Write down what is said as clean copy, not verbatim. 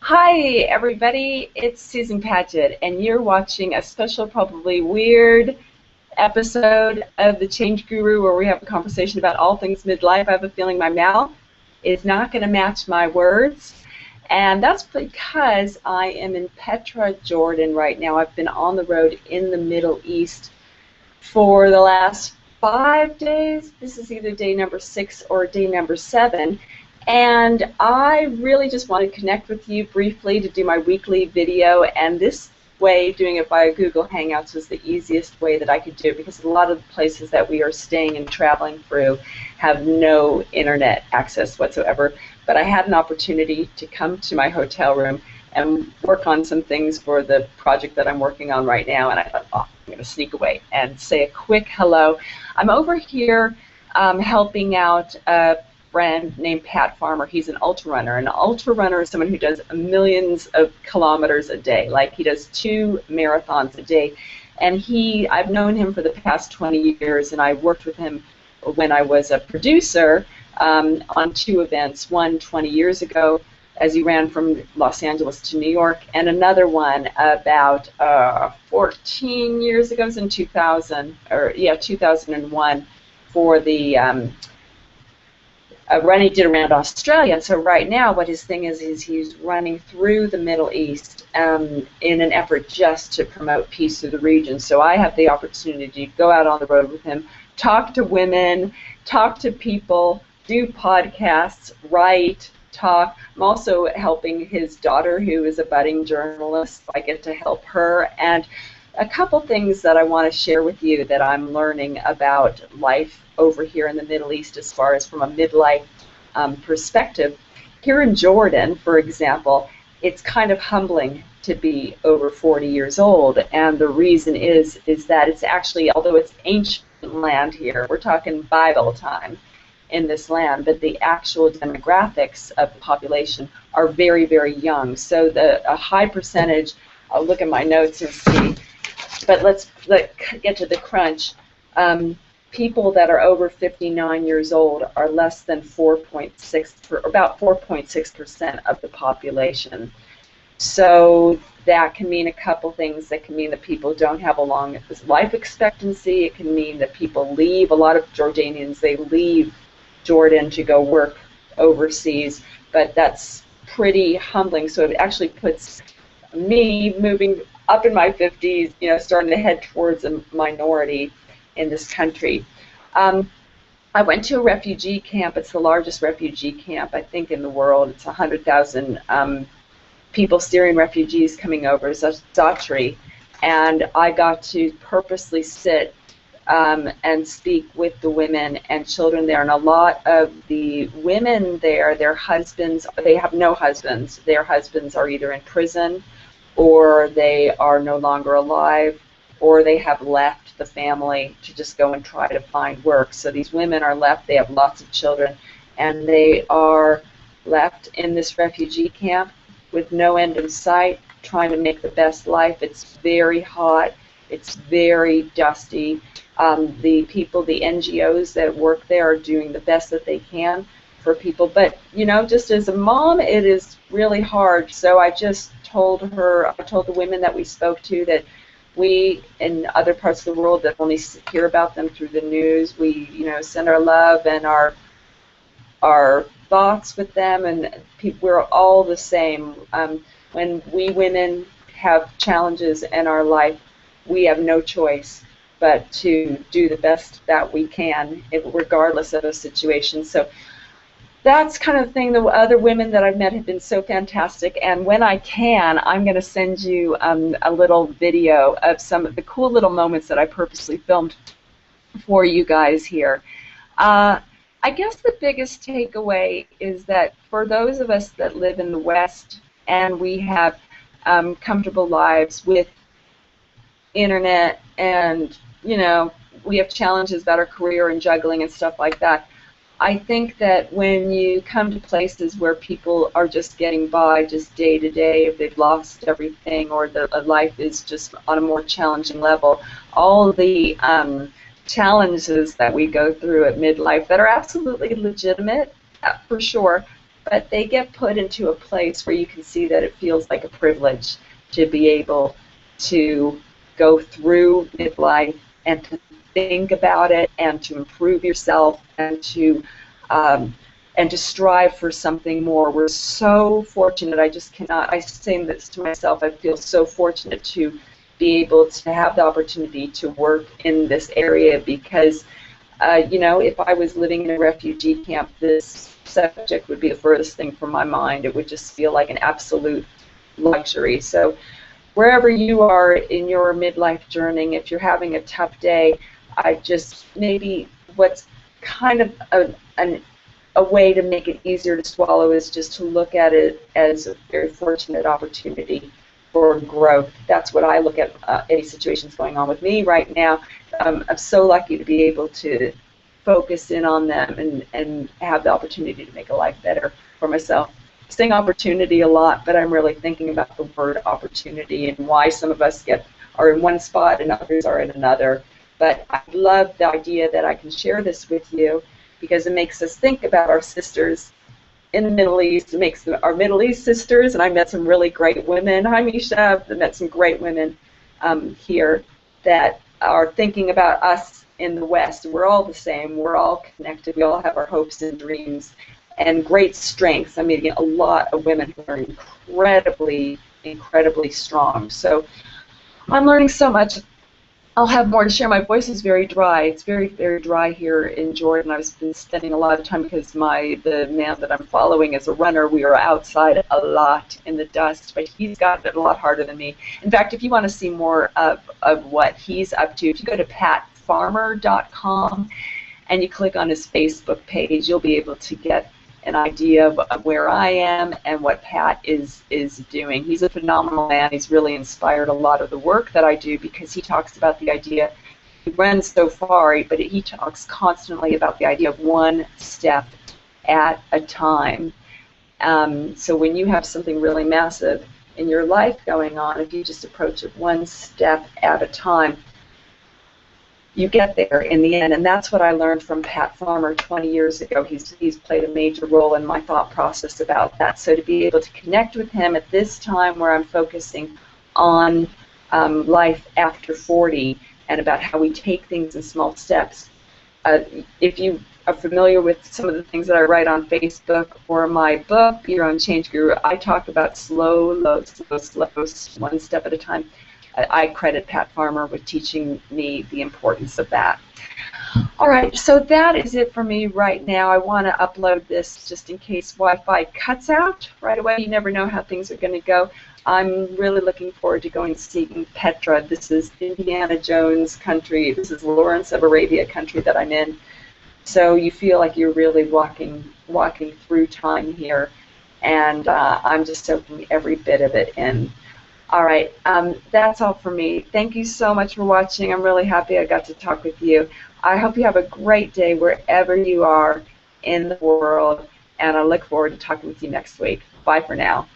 Hi, everybody. It's Susan Patchett, and you're watching a special, probably weird episode of The Change Guru where we have a conversation about all things midlife. I have a feeling my mouth is not going to match my words, and that's because I am in Petra, Jordan right now. I've been on the road in the Middle East for the last 5 days. This is either day number 6 or day number 7. And I really just want to connect with you briefly to do my weekly video, and this way, doing it via Google Hangouts, was the easiest way that I could do it because a lot of the places that we are staying and traveling through have no internet access whatsoever. But I had an opportunity to come to my hotel room and work on some things for the project that I'm working on right now, and I thought, oh, I'm going to sneak away and say a quick hello. I'm over here helping out friend named Pat Farmer. He's an ultra runner. An ultra runner is someone who does millions of kilometers a day. Like, he does 2 marathons a day. And I've known him for the past 20 years, and I worked with him when I was a producer on 2 events. One 20 years ago as he ran from Los Angeles to New York, and another one about 14 years ago. It was in 2001 for the run he did around Australia. So right now what his thing is he's running through the Middle East in an effort just to promote peace through the region. So I have the opportunity to go out on the road with him, talk to women, talk to people, do podcasts, write, talk. I'm also helping his daughter, who is a budding journalist. I get to help her. And a couple things that I want to share with you that I'm learning about life over here in the Middle East as far as from a midlife perspective. Here in Jordan, for example, it's kind of humbling to be over 40 years old, and the reason is that it's actually, although it's ancient land here, we're talking Bible time in this land, but the actual demographics of the population are very, very young. So a high percentage, I'll look at my notes and see, but let's get to the crunch. People that are over 59 years old are less than 4.6, about 4.6% of the population. So that can mean a couple things. That can mean that people don't have a long life expectancy. It can mean that people leave. A lot of Jordanians, they leave Jordan to go work overseas, but that's pretty humbling. So it actually puts me moving up in my 50s, starting to head towards a minority in this country. I went to a refugee camp. It's the largest refugee camp, I think, in the world. It's 100,000 people, Syrian refugees coming over, Zatri, and I got to purposely sit and speak with the women and children there. And a lot of the women there, their husbands, they have no husbands. Their husbands are either in prison, or they are no longer alive, or they have left the family to just go and try to find work. So these women are left, they have lots of children, and they are left in this refugee camp with no end in sight, trying to make the best life. It's very hot, it's very dusty. The people, the NGOs that work there are doing the best that they can for people, but just as a mom, it is really hard. So I just told the women that we spoke to that we, in other parts of the world that only hear about them through the news, we send our love and our thoughts with them, and we're all the same. When we women have challenges in our life, we have no choice but to do the best that we can, regardless of those situations. So that's kind of the thing. The other women that I've met have been so fantastic, and when I can, I'm going to send you a little video of some of the cool little moments that I purposely filmed for you guys here. I guess the biggest takeaway is that for those of us that live in the West and we have comfortable lives with internet, and we have challenges about our career and juggling and stuff like that, I think that when you come to places where people are just getting by just day to day, if they've lost everything or the life is just on a more challenging level, all the challenges that we go through at midlife that are absolutely legitimate, for sure, but they get put into a place where you can see that it feels like a privilege to be able to go through midlife and to think about it and to improve yourself um, and to strive for something more. We're so fortunate. I just cannot, I say this to myself, I feel so fortunate to be able to have the opportunity to work in this area because, you know, if I was living in a refugee camp, this subject would be the furthest thing from my mind. It would just feel like an absolute luxury. So wherever you are in your midlife journey, if you're having a tough day, I just maybe what's kind of a way to make it easier to swallow is just to look at it as a very fortunate opportunity for growth. That's what I look at any situations going on with me right now. I'm so lucky to be able to focus in on them and have the opportunity to make a life better for myself. I'm saying opportunity a lot, but I'm really thinking about the word opportunity and why some of us are in one spot and others are in another. But I love the idea that I can share this with you because it makes us think about our sisters in the Middle East. It makes our Middle East sisters, and I met some really great women. Hi, Misha. I met some great women here that are thinking about us in the West. We're all the same. We're all connected. We all have our hopes and dreams and great strengths. I'm meeting a lot of women who are incredibly, incredibly strong. So I'm learning so much. I'll have more to share. My voice is very dry. It's very, very dry here in Jordan. I've been spending a lot of time because the man that I'm following is a runner. We are outside a lot in the dust, but he's got it a lot harder than me. In fact, if you want to see more of what he's up to, if you go to patfarmer.com and you click on his Facebook page, you'll be able to get an idea of where I am and what Pat is doing. He's a phenomenal man. He's really inspired a lot of the work that I do because he talks about the idea, he runs so far, but he talks constantly about the idea of one step at a time. So when you have something really massive in your life going on, if you just approach it one step at a time, you get there in the end, and that's what I learned from Pat Farmer 20 years ago. He's played a major role in my thought process about that. So to be able to connect with him at this time where I'm focusing on life after 40 and about how we take things in small steps. If you are familiar with some of the things that I write on Facebook or my book, Your Own Change Guru, I talk about slow, one step at a time. I credit Pat Farmer with teaching me the importance of that. All right, so that is it for me right now. I want to upload this just in case Wi-Fi cuts out right away. You never know how things are going to go. I'm really looking forward to going to see Petra. This is Indiana Jones country. This is Lawrence of Arabia country that I'm in. So you feel like you're really walking through time here, and I'm just soaking every bit of it in. All right, that's all for me. Thank you so much for watching. I'm really happy I got to talk with you. I hope you have a great day wherever you are in the world, and I look forward to talking with you next week. Bye for now.